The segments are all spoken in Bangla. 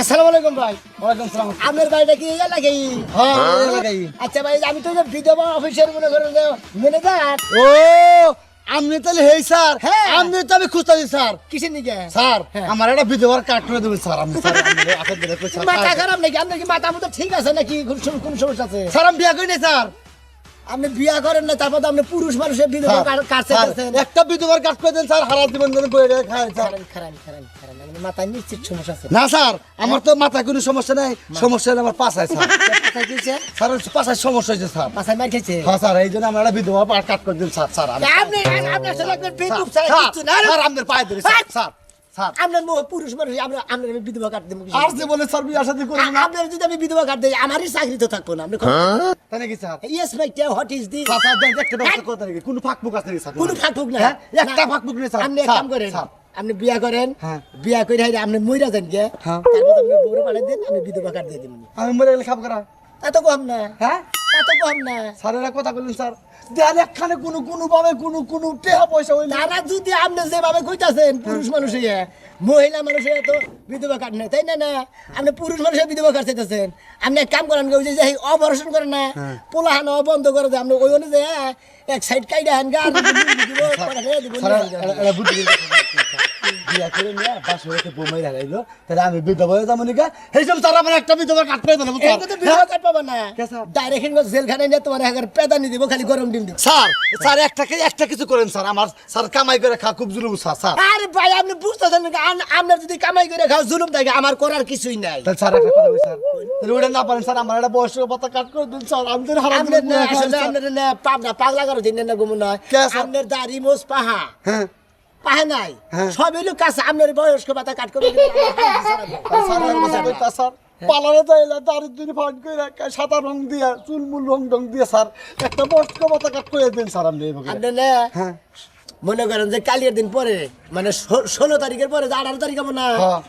আসসালামু আলাইকুম ভাই। ওয়ালাইকুম সালাম। আপনার বাড়িটা কি এলাকায়? হ্যাঁ এলাকায়। আচ্ছা ভাই, আমি তো বিধবা অফিসের মনে করেন ম্যানেজার। ও আপনি তাহলে হেই স্যার, হ্যাঁ। আপনি তো আমি খুঁজতেছি স্যার। কিসের নিকে? স্যার হ্যাঁ। আমার একটা বিধবার কার্ড করে দেবেন স্যার। আমি স্যার আপনার দিলে কই স্যার। মাথা খারাপ নাকি? আপনার কি মাথা মতো ঠিক আছে নাকি? কোন সমস্যা আছে? স্যার আমি বিয়া করি না স্যার। আপনি বিয়া করেন না, তারপর তো আপনি পুরুষ মানুষের বিধবা কার্ড স্যার, চাইতেছেন। একটা বিধবার কার্ড করে দেন স্যার, হারা জীবন ধরে বইরে খায় স্যার। খারাপ মাথায় নিশ্চিত সমস্যা আছে। না স্যার, আমার তো মাথায় কোনো সমস্যা নাই, সমস্যা হলে আমার পাছায় স্যার। পাছায় কি হয়েছে? স্যার পাছায় সমস্যা হয়েছে স্যার। পাছায় মার খেয়েছে? হ্যাঁ স্যার, এই জন্য আমার একটা বিধবা কার্ড করে দিন স্যার। স্যার আপনি আসলে আপনার বিদ্যুৎ স্যার, ছাড়া কিচ্ছু না। স্যার আপনার পায়ে ধরে স্যার। স্যার স্যার আপনার পুরুষ মানুষ, আপনার আমি বিধবা কার্ড দেবো। আর যে বলে স্যার বিয়া শাদী করব না। আপনার যদি আমি বিধবা কার্ড দিই, আমারই চাকরি তো থাকবো না। আপনি তাই নাকি স্যার? ইয়েস ভাই, হোয়াট ইজ দিস? স্যার দেন একটা ব্যবস্থা করতে নাকি কোনো ফাঁকফুক আছে নাকি স্যার? কোনো ফাঁকফুক না। হ্যাঁ, একটা ফাঁকফুক নেই স্যার। আপনি এক কাম করেন, স্যার, আপনি বিয়া করেন, হ্যাঁ। বিয়া করে আপনি মইরা যান গে, হ্যাঁ। তারপর আপনি বউরে পাঠিয়ে দেন, আমি বিধবা কার্ড দিয়ে দিবেন। আমি মরে গেলে খাব করা। এত কম না, হ্যাঁ এত কম না। স্যারেরা কথা বললেন স্যার, দেন একখানে কোনো ভাবে কোনো টেহা পয়সা হইলে তারা যদি আপনি যেভাবে কইতাছেন পুরুষ মানুষ হইয়া, মহিলা মানুষ হইয়া তো বিধবা কার্ড নেই, তাই না? না, আপনি পুরুষ মানুষের বিধবা কার্ড চাইতেছেন। আপনি এক কাম করেন, ওই যে অপারেশন করেন না, পোলাহান বন্ধ করে দেয়, আপনি ওই অনুযায়ী এক সাইড কাইডা হান গা এরা বুদ্ধি বিয়া করে নিয়ে বাস হয়ে বোমাই লাগাইলো, তাহলে আমি বিধবা হয়ে যাবো নিকা। এই জন্য স্যার আমার একটা বিধবা কাট করে দেবো বিধবা কার্ড পাবা না, কে স্যার? ডাইরেক্ট জেলখানায় নিয়ে তোমার একের পেদানি দিব, খালি গরম ডিম দিব। স্যার। স্যার একটা কিছু করেন স্যার, আমার স্যার কামাই করে খা খুব জুলুম স্যার। স্যার আরে ভাই, আপনি বুঝতেছেন না, আপনার যদি কামাই করে খাও জুলুম থাকে, আমার করার কিছুই নাই। তাহলে স্যার একটা কথা বলি স্যার, তাহলে ওটা না পারেন স্যার, আমার একটা বয়স্ক ভাতা কাট করে দিন স্যার। আমি তো হারাম আপনার না, আসলে আপনার না পাগলা করে দিন না, গুম নয়। কে স্যার? আপনার দাড়ি মোজ পাহা হ্যাঁ পাহে নাই, হ্যাঁ। সব এলো কাছে। আপনার বয়স্ক ভাতা কাট করে স্যার পালানো তো এলা দাঁড়িয়ে দিন ফান করে রাখা, সাদা রং দিয়া চুলমুল রং দিয়া স্যার একটা বয়স্ক ভাতা কাট করে দিন স্যার। আপনি এইভাবে আপনার না হ্যাঁ মনে করেন যে কালিয়ার দিন পরে, মানে 16 তারিখের পরে, 18 তারিখ হবো না, হ্যাঁ।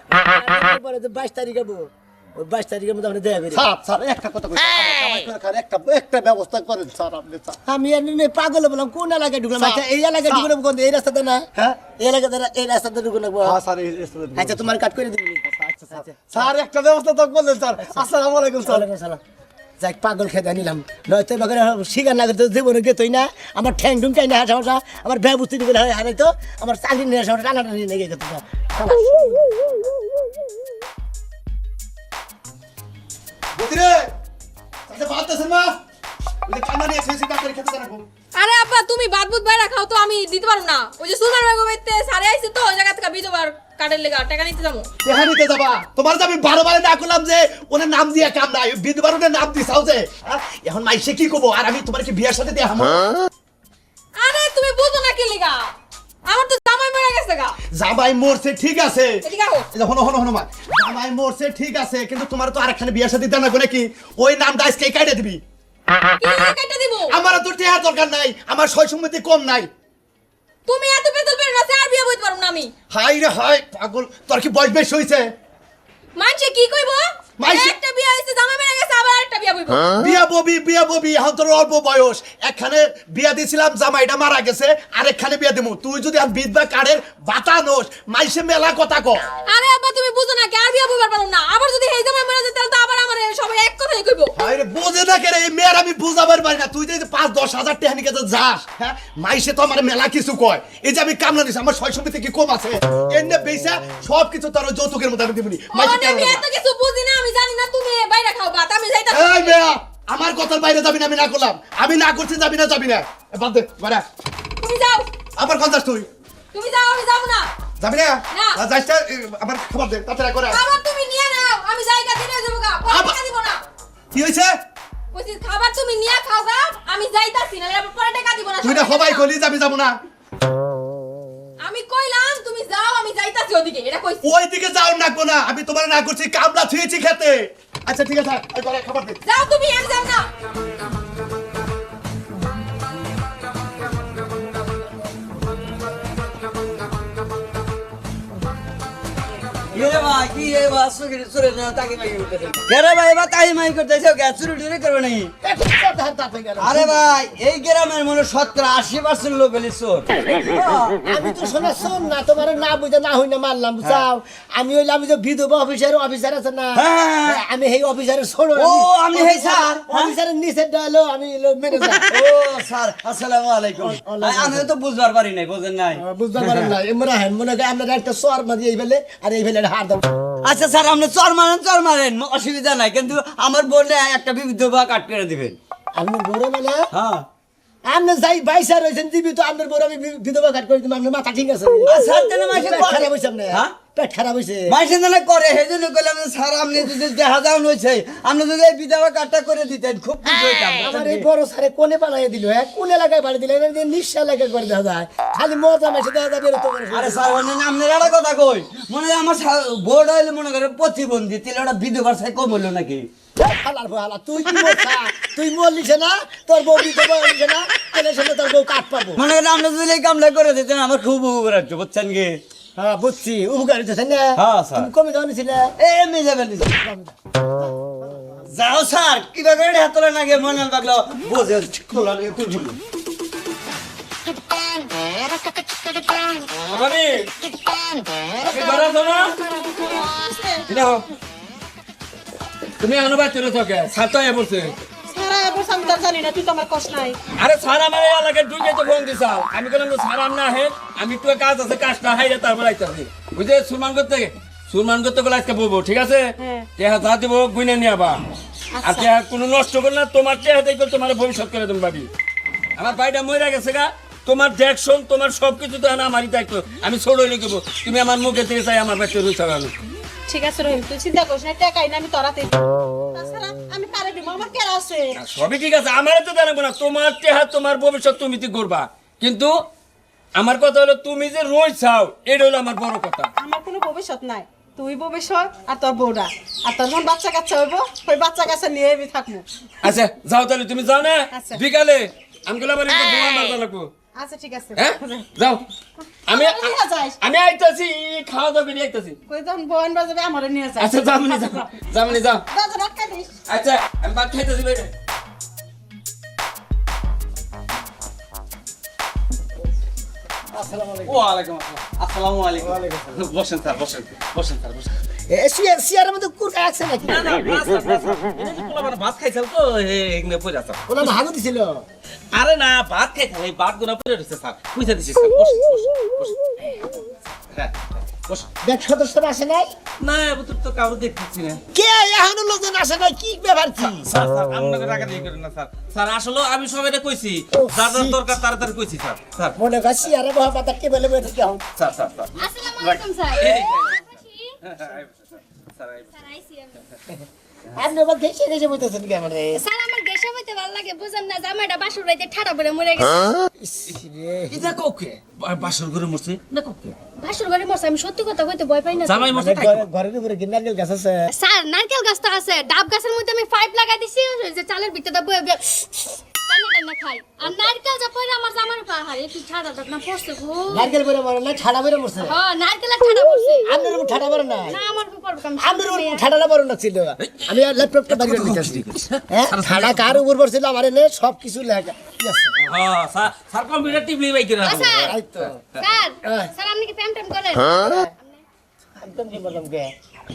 18 পরে 22 তারিখ হবো, ওই 22 তারিখের মধ্যে আপনি দেয়া বেরিয়ে। স্যার একটা কথা কই, কামাই করে খান, একটা ব্যবস্থা করেন স্যার আপনি স্যার। আমি এমনি পাগল বললাম, কোন এলাকায় ঢুকলাম? স্যার, আচ্ছা, এই এলাকায় ঢুকলাম কোন? এই রাস্তাতে না? হ্যাঁ এই এলাকাতে না, এই রাস্তাতে ঢুকলাম। হ্যাঁ স্যার আচ্ছা, তোমার কাট করে দিবি। স্যার একটা ব্যবস্থা তো করলেন স্যার। আসসালামু আলাইকুম স্যার। যাই পাগল খেতে নিলাম, নয়তো বাগের শিকার না করতে জীবনে গেতই না। আমার ঠ্যাং ঢুং চাই না সমস্যা, আমার ব্যবস্থা দিবে হারাইতো, আমার চাকরি নিয়ে সমস্যা, টানা টানি নিয়ে গেছে। আরে আব্বা, তুমি বাদ বুদ বাইরা খাও তো, আমি দিতে পারবো না। ওই যে সুলমান বেগম বাইতে সারে আইছে তো, ওই জায়গা থেকে বিধবার কার্ডের লেগা টাকা নিতে যাবো। দেখা নিতে যাবা? তোমার তো আমি 12 বারে না করলাম যে ওনার নাম দিয়ে কাম নাই, বিধবার ওনার নাম দিছাও যে। এখন মাইসে কি করবো? আর আমি তোমার কি বিয়ার সাথে দিয়ে হামো? আরে তুমি বুঝো না কি লেগা, আমার তো জামাই মারা গেছে গা। জামাই মরছে ঠিক আছে, এদিকে আও। এই যে হনো মা, জামাই মরছে ঠিক আছে, কিন্তু তোমার তো আরেকখানে বিয়ার সাথে দেনা কোনে কি? ওই নামটা আজকে কাইটা দিবি। কি লেগা কাইটা দিব? আমার তো টেহা দরকার নাই, আমার সয় সম্মতি কম নাই। তুমি এত পেতল পেরে রাতে আর বিয়ে বইতে পারবো না আমি। হাই রে হাই পাগল, তোর কি বয়স বেশি হইছে? মানছে কি কইবো? মাইসে- একটা বিয়ে হইছে, জামাই মারা গেছে, আবার আরেকটা বিয়ে বইবো। বিয়া ববি এখন তোর অল্প বয়স। একখানে বিয়া দিছিলাম, জামাইটা মারা গেছে, আরেকখানে বিয়া দিমু। তুই যদি আর বিধবা কার্ডের বাতা নোস, মাইসে মেলা কথা ক। আরে আব্বা, তুমি বুঝো না কি, আর বিয়ে বইবার পারবো না। আবার যদি এই জামাই মারা যায়, তাহলে তো আবার আমার সবাই এক কথাই কইবো। আরে বোঝে না কেন এই মেয়ের, আমি বুঝাবার পারি না। তুই যে 5-10 হাজার টাকা নিকে যে যাস, হ্যাঁ মাইসে তো আমার মেলা কিছু কয়। এই যে আমি কামলা নিছি, আমার সয় সম্পত্তি কি কম আছে? এনে বেইসা সব কিছু তোর ওই যৌতুকের মধ্যে আমি দিবনি। মাইসে ওরে, আমি এত কিছু বুঝি না, আমি জানি না তুমি বাইরে খাও ভাত, আমি যাইতাছি। এই মেয়া, আমার কথার বাইরে যাবি না, আমি না করলাম। আমি না করছি, যাবি না। বাদ দে বাড়া। তুমি যাও, আবার কোন যাস তুই? তুমি যাও, আমি যাবো না। যাবি না? না। যাইস না, আমার খবর দে, তাড়াতাড়ি করে। খাবার তুমি নিয়ে নাও, আমি জায়গা দিনে যাবো গা, পরে আবার- টাকা দিব না। কি হইছে? কইছি খাবার তুমি নিয়ে খাও গা, আমি যাইতাছি, নাহলে আবার পরে টাকা দিব না। তুই না সবাই কইলি যাবি, যাবো না। আমি কইলাম তুমি যাও, আমি যাইতাছি ওদিকে, এটা কইছি। ওই দিকে যাও না, আমি তোমার না করছি, কামলা থুয়েছি খেতে। আচ্ছা ঠিক আছে, এই করে খাবার দে। যাও তুমি, আমি যাও না। রে ভাই কি এ বাসু কি চুরি না তাকে মাই করতে রে ভাই এবার তাই মাই করতেছে কে চুরি টুরি করবে নাকি আরে ভাই এই গ্রামের মনে 70-80% লোক হলি চোর আমি তো শোনা শোন না তোমার না বুঝে না হই না মারলাম বুঝাও আমি হইলাম যে বিধবা অফিসার আছে না হ্যাঁ। আমি এই অফিসারের ছোড়ো ও, আপনি এই স্যার? অফিসারের নিচে ডালো আমি ম্যানেজার ও স্যার আসসালামু আলাইকুম আমি তো বুঝবার পারি নাই বুঝেন নাই বুঝতে পারেন না এমরা হেন মনে করে আপনার একটা সোয়ার মারি এই ফেলে আর এই ফেলে হার দাও আচ্ছা স্যার আপনি চর মারেন অসুবিধা নাই কিন্তু আমার বললে একটা বিধবা কাট করে দিবেন আপনি বড় মানে হ্যাঁ আপনি যাই বাইসা রয়েছেন দিবি তো আপনার বড় আমি বিধবা কাট করে দিই আপনার মাথা ঠিক আছে স্যার তেনে মাসে পেট খারাপ হয়েছে আপনার হ্যাঁ? পেট খারাপ হয়েছে মাসে না করে সেই জন্য কইলাম স্যার আপনি যদি দেখা যাওন হয়েছে আপনি যদি এই বিধবা কাটটা করে দিতেন খুব খুশি হইতাম আমার এই বড় সারে কোনে বানাই দিল হ্যাঁ কোন এলাকায় বাড়ি দিলেন নিঃশ্বাস এলাকায় করে দেওয়া যায় খালি মজা মেশে দেওয়া যাবে তো আরে স্যার আপনি একটা কথা কই মনে হয় আমার বোর্ড হইলে মনে করে প্রতিবন্ধী তাহলে ওটা বিধবার সাথে কম হইলো নাকি হালার হালা তুই কি বলছা তুই বললিস না তোর বউ বিধবা হইছে না তাহলে শুনে তোর বউ কাট পাবো মনে করেন আপনি যদি এই কামটা করে দিতেন আমার খুব উপকার হতো বুঝছেন কি হ্যাঁ বুঝছি উপকার হইতেছে না হ্যাঁ, স্যার। তুমি কমে যাও নিছিলে এমনি যাবেন যাও স্যার কি করে হাত তোলা নাকি মনে লাগলো বোঝে খোলা খুলছিল আমারে আপনি বাড়া শোনো দেখো তুমি অনুবাদ করে থাকে ছাত্র এ বলছে সারা বছর আমি তো জানি না তুই তো আমার কষ্ট নাই আরে স্যার আমার এই এলাকায় ঢুকে তো ফোন দিছাও আমি বললাম তো স্যার আম না হেন আমি একটু কাজ আছে কাজটা হাইরে তারপর আইতাছি বুঝে সুরমান করতে গেলে আজকে বলবো ঠিক আছে হ্যাঁ। টেহা যা দিব গুইনে নিয়ে আবা আর টেহা কোনো নষ্ট করে না তোমার টেহাতেই করে তোমার ভবিষ্যৎ করে তুমি ভাবি আমার ভাইটা মরে গেছে গা তোমার দেখশন তোমার সবকিছু তো আমারই দায়িত্ব আমি ছোট হইলে কেবো তুমি আমার মুখে থেকে চাই আমার বাচ্চা রুই ছাড়ানো ঠিক আছে রহিম তুই চিন্তা করিস না টাকাই না আমি তোরাতে তাছাড়া আমি কারে দিব আমার কেরা আছে সবই ঠিক আছে আমার তো জানাবো না তোমার টেহা তোমার ভবিষ্যৎ তুমি তো করবা কিন্তু আমার কথা হলো তুমি যে রই চাও এটা হলো আমার বড় কথা আমার কোনো ভবিষ্যৎ নাই তুই ভবিষ্যৎ আর তোর বউরা আর তোর যখন বাচ্চা কাচ্চা হইব ওই বাচ্চা কাচ্চা নিয়ে আমি থাকবো আচ্ছা যাও তাহলে তুমি যাও না আচ্ছা। বিকালে আমি গেলে আবার একটু দোয়া মারতে লাগবো আচ্ছা ঠিক আছে হ্যাঁ যাও আমি আমারে নিয়ে যাস। আমি আইতাছি খাওয়া দাওয়া করে আইতাছি কই যখন বউন বাজাবে আমারে নিয়ে যাস আচ্ছা যাও যাও দাদা রাখা দিস আচ্ছা আমি ভাত খাইতেছি বাইরে ওয়ালাইকুম আসসালাম আসসালামু আলাইকুম বসেন স্যার বসেন বসেন স্যার বসেন সিয়ারের মধ্যে কুরকা আছে নাকি ভাত খাইছাল তো এগুলো পড়ে আছে ওলা ভাগো দিছিল আরে না ভাত খাইছাল এই ভাত গুনা পড়ে রয়েছে স্যার পয়সা দিছি স্যার বস বস হ্যাঁ বস দেখ সদস্য আসে নাই না এবছর তো কাউকে দেখতেছি না কে এখনো লোকজন আসে নাই কি ব্যাপার কি স্যার স্যার আপনাকে টাকা দিয়ে করেন না স্যার স্যার আসলে আমি সবাইকে কইছি যার যার দরকার তাড়াতাড়ি কইছি স্যার স্যার মনে কর সিয়ারে বহা পাতা কে বলে বলে থেকে স্যার স্যার স্যার আসসালামু আলাইকুম স্যার আপনি আবার দেশে দেশে বলতেছেন কি আমারে স্যার আমার দেশে হইতে ভালো লাগে বুঝেন না জামাইটা বাসুর রাইতে ঠাডা পড়ে মরে গেছে এটা কোকে বাসর করে মরছে না কোকে বাসুর ঘরে মরছে আমি সত্যি কথা কইতে ভয় পাই না জামাই মরছে তাই ঘরের উপরে গিন্নারকেল গাছ আছে স্যার নারকেল গাছ তো আছে ডাব গাছের মধ্যে আমি পাইপ লাগাই দিছি ওই যে চালের ভিতরে বয়ে বয়ে টানা টানা খাই আর নারকেল যা পড়ে আমার জামার পাহাড়ে একটু ঠাডা না পড়ছে গো নারকেল বেরে মরে না ঠাডা বেরে মরছে হ্যাঁ নারকেল ঠাডা পড়ছে আপনার উপর ঠাডা বেরে না না আমার উপর আপনার উপর ঠাডাটা বড় না ছিল আমি আর ল্যাপটপটা বাইরে নিতেছি হ্যাঁ ঠাডা কার উপর পড়ছিল আমার এনে সব কিছু লেখা কি আছে হ্যাঁ স্যার স্যার কম্পিউটার টিপলি বাই করে স্যার তাই তো স্যার স্যার আপনি কি প্যাম ট্যাম করেন একদম কি বললাম কে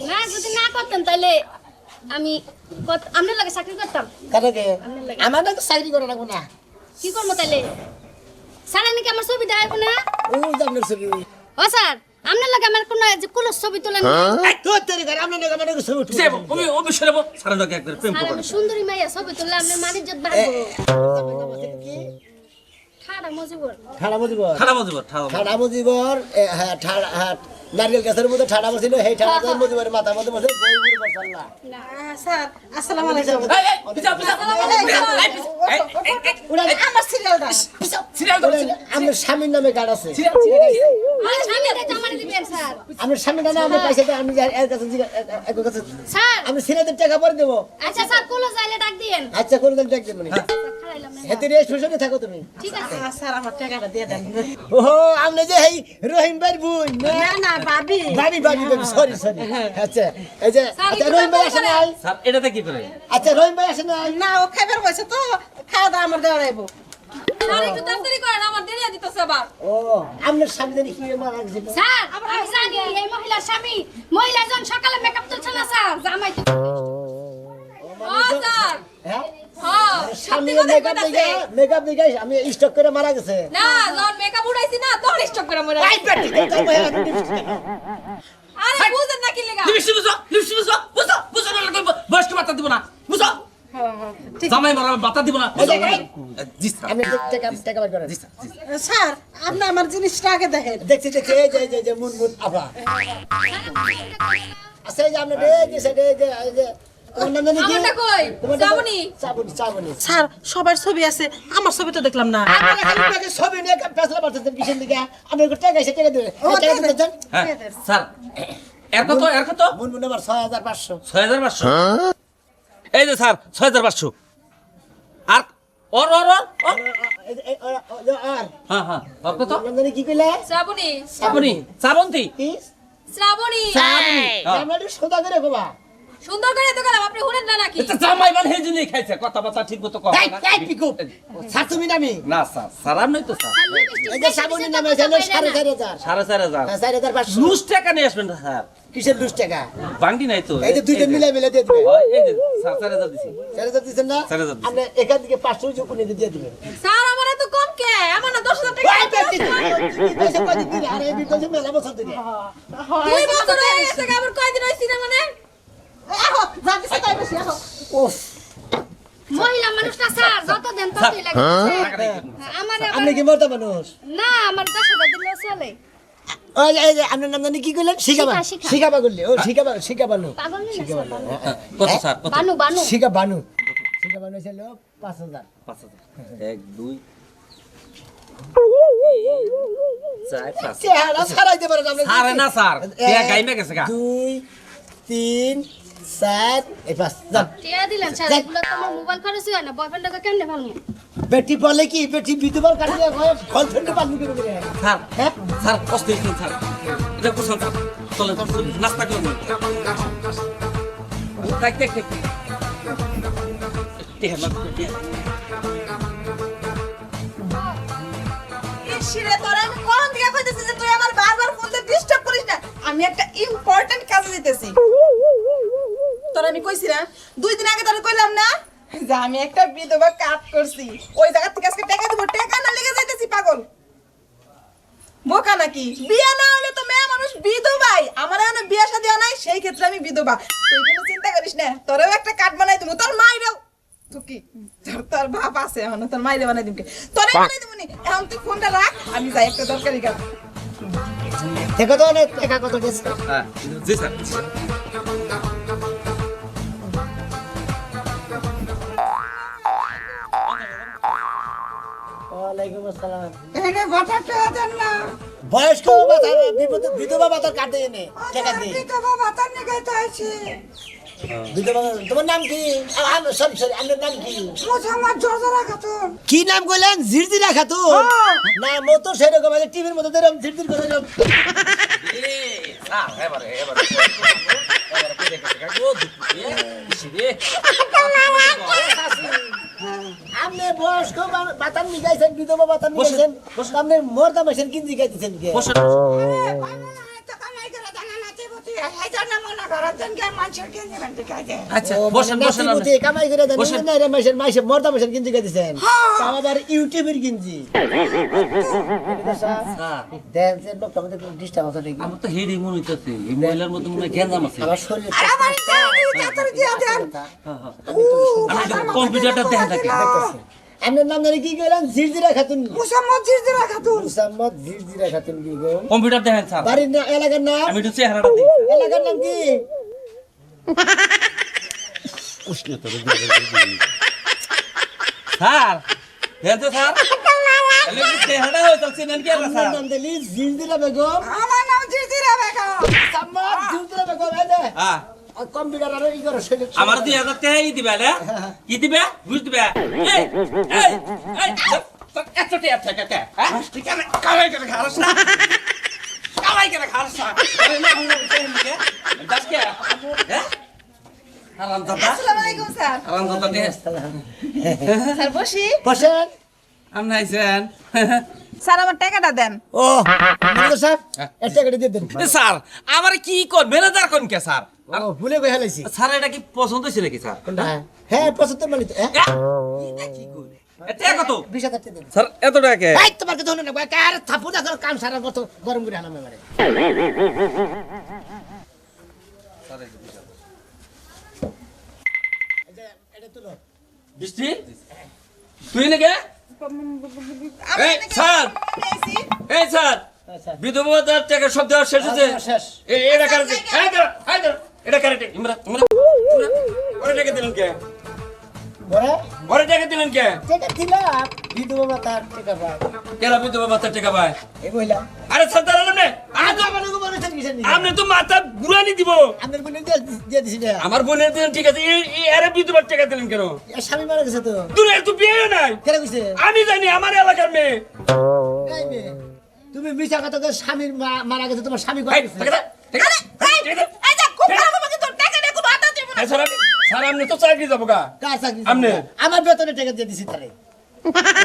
না যদি না করতেন তাহলে আমি আপনার লাগে চাকরি করতাম কারকে আমার না তো চাকরি করে রাখবো না কি করবো তাহলে স্যার আমি কি আমার ছবি দেখাবো না ও আপনার ছবি ও স্যার আপনার লাগে আমার কোনো ছবি তোলেন তোর তৈরি করে আপনার নাকি আমার ছবি উঠবে আমি অবশ্যই নেব স্যার লোকে একবার প্রেম স্যার করব আমি সুন্দরী মাইয়া ছবি তুললে আপনার মানির জন্য বাড়বো ঠাডা মজিবর ঠাডা মজিবর ঠাড়া মজবর ঠাড়া ঠাডা মজিবর হ্যাঁ ঠাডা হ্যাঁ নারকেল গাছের মধ্যে ঠাডা বসছিল সেই ঠাডা মজিবরের মাথা মধ্যে বসে বই বই বসাল্লা স্যার আসসালামু আলাইকুম আমার সিরিয়ালটা আমার স্বামীর নামে কার্ড আছে আমি এটা জমা দিবেন স্যার আমার স্বামীর নামে আমি পয়সা দিয়ে আমি এর কাছে এক কাছে স্যার আমি ছেলেদের টাকা পরে দেবো আচ্ছা স্যার কোলো যাইলে ডাক দিয়েন আচ্ছা করে দেন দেখবেন মানে পাইলাম না হেতে রেস্ট স্টেশনে থাকো তুমি। ঠিক আছে স্যার আমার টাকাটা দিয়ে দেন ওহো আপনি যে এই রহিম ভাইয়ের বোন না? না না ভাবি ভাবি ভাবি সরি সরি আচ্ছা এই যে আচ্ছা রহিম ভাই আসে নাই স্যার এটাতে কি করে আচ্ছা রহিম ভাই আসে নাই না ও খাইবার বসে তো খাওয়া দাওয়া আমার দেওয়া যাইব আর একটু তাড়াতাড়ি করেন আমার দেরি দিতেছে আবার ও আপনার সামনে কি মারা গেছিল স্যার আমি জানি এই মহিলার স্বামী মহিলা জন সকালে মেকআপ তুলছে না স্যার জামাই তো ও স্যার হ্যাঁ হ্যাঁ সামনে মেকআপ দিকে আমি স্টক করে মারা গেছে না যখন মেকআপ উড়াইছি না তখন স্টক করে মরে আই পেটি আরে বুঝেন না কি লাগা লিপস্টিক বুঝো বুঝো না লাগবে বয়স্ক বাতা দিব না বুঝো ঠিক জামাই মারা বাতা দিব না জি স্যার আমি টাকা বার করে জি স্যার জি স্যার। স্যার আপনি আমার জিনিসটা আগে দেখেন দেখছি দেখছি এই যে মুন আপা আচ্ছা এই যে আপনি এই যে তোমার নাম জানি কি আমারটা কই? তোমার নাম- শ্রাবণী। শ্রাবণী স্যার সবার ছবি আছে আমার ছবি তো দেখলাম না আপনারা খালি আপনাকে ছবি নিয়ে পেছলা মারতেছেন কিসের দিকে আপনি টাকা এসে টাকা দেবেন টাকা দিতেছেন হ্যাঁ স্যার এর কত মুন আমার 6500 6500 এই যে স্যার 6500 আর ওর আর হ্যাঁ ওর কত নাম জানি কি কইলে শ্রাবণী শ্রাবন্তী কি শ্রাবণী আমরা সোজা করে কবা সুন্দর করে তো গেলাম আপনি শুনেন না নাকি এটা জামাই মানে এই জন্যই খাইছে কথা বাতা ঠিক মতো কয় এই এই পিকু স্যার তুমি নামি না স্যার আমি তো স্যার এই যে শ্রাবণীর নামে ছিল 4500 4500 4500 লুজ টাকা নিয়ে আসবেন না স্যার কিসের 2 টাকা বাংটি নাই তো এই যে দুইটা মিলে দিয়ে দিবে এই যে স্যার 4000 দিছি 4000 দিছেন না 4000 দিছি। আপনি এখান থেকে 500 যোগ করে দিয়ে দিবেন স্যার আমার এত কম কে আমার না 10000 টাকা পয়সা কয় দিন আরে এই বিপদে মেলা বছর দিন দুই বছর হয়ে গেছে আবার কয়দিন হইছি না মানে আহো যা দিছে তাই বেশি আহো উফ মহিলা মানুষটা স্যার যত দেন ততই লাগে আমার আপনি কি মরতা মানুষ না আমার 10000 দিলে চলে ওই যে এই যে আপনার নাম জানি কি কইলেন শিখাবা শিখা। শিখাবা করলে ও শিখাবানু পাগল না কত স্যার কত বানু শিখাবানু ছিল 5000 5000 1 2 4 5 চেহারা ছাড়াইতে পারেন আপনি আরে না স্যার টিয়া গাইমে গেছে গা 2 3 4 এই 5 যান টিয়া দিলেন স্যার এগুলো তো আমার মোবাইল খরচ হয় না বয়ফ্রেন্ডকে কেমনে ভালো বেটি বলে কি বেটি বিধবার কাটিয়ে গার্লফ্রেন্ড পালন করে স্যার হ্যাঁ স্যার কষ্ট হইছে স্যার এটা কোথাও স্যার চলে নাস্তা করুন দেখ টিয়া না ইসিরে তোরা আমি কোন দিকে কইতেছিস যে তুই আমার বারবার ফোন দিয়ে ডিস্টার্ব করিস না আমি একটা ইম্পর্টেন্ট কাজে যেতেছি তোরা আমি কইছি না 2 দিন আগে তোরা কইলাম না যে আমি একটা বিধবা কাট করছি ওই জায়গা থেকে আজকে টাকা দেব টাকা না লেগে যাইতেছি পাগল বোকা নাকি বিয়া না হলে তো মেয়ে মানুষ বিধবাই আমার এখনো বিয়া শাদী হয় নাই সেই ক্ষেত্রে আমি বিধবা তুই কোনো চিন্তা করিস না তোরও একটা কাট বানাই দেবো তোর মাইরেও তুই কি তোর বাপ আছে এখন তোর মাইরে বানাই দিবকে তোরে বানাই দেবনি এখন তুই ফোনটা রাখ আমি যাই একটা দরকারি কাজ দেখো তো অনেক টাকা কত গেছে হ্যাঁ জি স্যার ওয়ালাইকুম আসসালাম এখানে বাটাটা দেন না বয়স্ক বাতা বিধবা বাতার কাটে এনে টাকা দিয়ে বিধবা বাটা নিয়ে গাইতে আছে বিধবা তোমার নাম কি সরি আপনার নাম কি মোহাম্মদ জর্জরা খাতুন কি নাম কইলেন জিরজিরা খাতুন না মতো সেরকম আছে টিভির মধ্যে এরকম জিরজির করে এরকম স্যার এবারে কইতে গেছে গা ও ইসিরে আপনি বয়স্ক বাতান নিগাইছেন বিধবা বাতান নিগাইছেন আপনি মর্দা মেশিন কিনজি গাইতেছেন কে বসে আচ্ছা বসেন নাতিপুতি কামাই করে দেন না রে মেশিন মাইসে মর্দা মেশিন কিনজি গাইতেছেন তাও আবার ইউটিউবের কিনজি দেন সে লোক আমাদের ডিস্টার্ব হচ্ছে নাকি আমার তো হেডি মনে হইতাছে এই মহিলার মধ্যে মনে হয় গ্যাঞ্জাম আছে আমার শরীর আমি কম্পিউটারটা দেখেন থাকে আপনার নাম জানি কি কইলেন জিরজিরা খাতুন মোহাম্মদ জর্জরা খাতুন মুসাম্মদ জিরজিরা খাতুন কি গো কম্পিউটার দেখেন স্যার বাড়ির না এলাকার নাম আমি একটু চেহারাটা দেখি এলাকার নাম কি স্যার দেখেন তো স্যার তাহলে কি চেহারাটা হইতো চিনেন কি আমরা স্যার আপনার নাম দিলি জিরজিরা বেগম আমার নাম জর্জরা বেগম মুসাম্মদ জিরজিরা বেগম এই যে হ্যাঁ কম্পিউটার আর ই করো সেটা আমার 2000 টাকা ই দিবে না কি দিবে বুঝ দিবে এই এই এই এত টাকা থাকে কে হ্যাঁ তুই কেন কামাই করে খাস না কামাই করে খাস না আরে না হুন কে দাস কে হ্যাঁ আরাম দাদা আসসালামু আলাইকুম স্যার আরাম দাদা নে স্যার বসি বসেন আমনে আইছেন স্যার আমার টাকাটা দেন ও ম্যানেজার সাহেব একটা করে দিয়ে দেন স্যার আমার কি কর ম্যানেজার কোন কে স্যার ও ভুলে গই হেলাইছি স্যার এটা কি পছন্দ হইছে নাকি স্যার হ্যাঁ 75 মালিত হ্যাঁ কি কই এটা কত 20,000 টাকা দেন স্যার এত টাকা কে এই তোমার কথা হলো না কার থাপু না কাম সারার মতো গরম করে হানামে মারে এটা তুলো বৃষ্টি তুই নাকি এই স্যার এই স্যার বিধবাদের টাকা সব দেওয়া শেষ হয়েছে শেষ এটা কারেন্ট এটা কারেন্ট ইমরান ওরে টাকা দিলেন কে বড় ওরে টাকা দিলেন কে টাকা দিলাম বিধবা মাতার টাকা পায় কেলা বিধবা মাথার টাকা পায় এই কইলাম আরে স্যার দাঁড়ালাম না আজ আমার লোক বলেছেন কিসের নিয়ে আপনি তো মাথা ঘুরানি দিব আপনার বোনের দিয়ে দিছি না আমার বোনের দিলেন ঠিক আছে আরে বিধবার টাকা দিলেন কেন এর স্বামী মারা গেছে তো দূরে তো বিয়ে নাই কেন কইছে আমি জানি আমার এলাকার মেয়ে এই মেয়ে, তুমি মিছা কথা কয়ে স্বামীর মারা গেছে তোমার স্বামী এই, কই টাকা দে, টাকা দে, টাকা দে। এই যে খুব খারাপ আমাকে তোর টাকা নিয়ে কোনো আদা দিব না এই, স্যার আপনি তো চাকরি যাবো গা কার চাকরি আমনে? আমার বেতনে টাকা দিয়ে দিছি তারে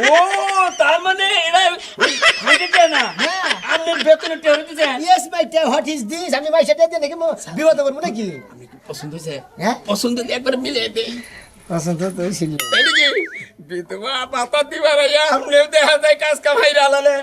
ও তার মানে এরা হাইটে দেয় না হ্যাঁ। আপনার বেতনে টেরে দিছে ইয়েস মাই টে হোয়াট ইজ দিস আমি ভাই সেটা দিয়ে নাকি বিবাদ করবো নাকি পছন্দ হয়েছে হ্যাঁ পছন্দ দিয়ে একবার মিলে দে পছন্দ তো ছিল এই যে বিধবা পাতা দিবার আয়া আপনি দেখা যায় কাজ কামাই রালালেন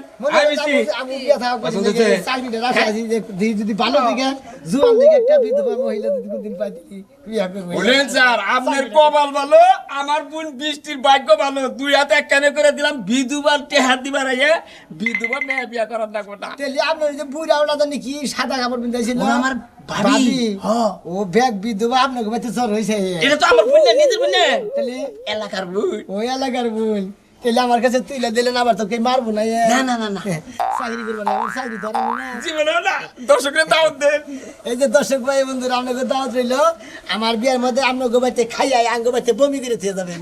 আমি বিয়ে থাকা পছন্দ করি হয়েছে? চাকরিটা রাখা আছি যে যদি ভালো দিকে জুয়ান দিকে একটা বিধবা মহিলা যদি কোনদিন পাইতি বিয়ে করবো বলেন স্যার আপনার কপাল ভালো আমার বোন বৃষ্টির ভাগ্য ভালো দুই হাতে এক কানে করে দিলাম বিধবার টেহাত দিবার আয়া বিধবা মেয়ে বিয়া করার না গোটা তেলি আপনার যে বুড়া ওলা জানি কি সাদা কাপড় পিন্ধাইছিল ওরা আমার ভাবি। ও ব্যাগ বিধবা আপনার বাড়িতে জ্বর হয়েছে এটা তো আমার বোন না, নিজের বোন না। তাহলে এলাকার বোন ওই এলাকার বোন তাহলে আমার কাছে তুইলা দিলেন আবার তোকে মারবো না না না না না চাকরি করবো না আমার চাকরি ধরাবো না জীবনে না দর্শকের দাওয়াত দেন এই যে দর্শক ভাই বন্ধুরা আপনাকে দাওয়াত রইল আমার বিয়ের মধ্যে আপনাকে বাড়িতে খাইয়াই আঙ্গ বাড়িতে বমি করে দিয়ে যাবেন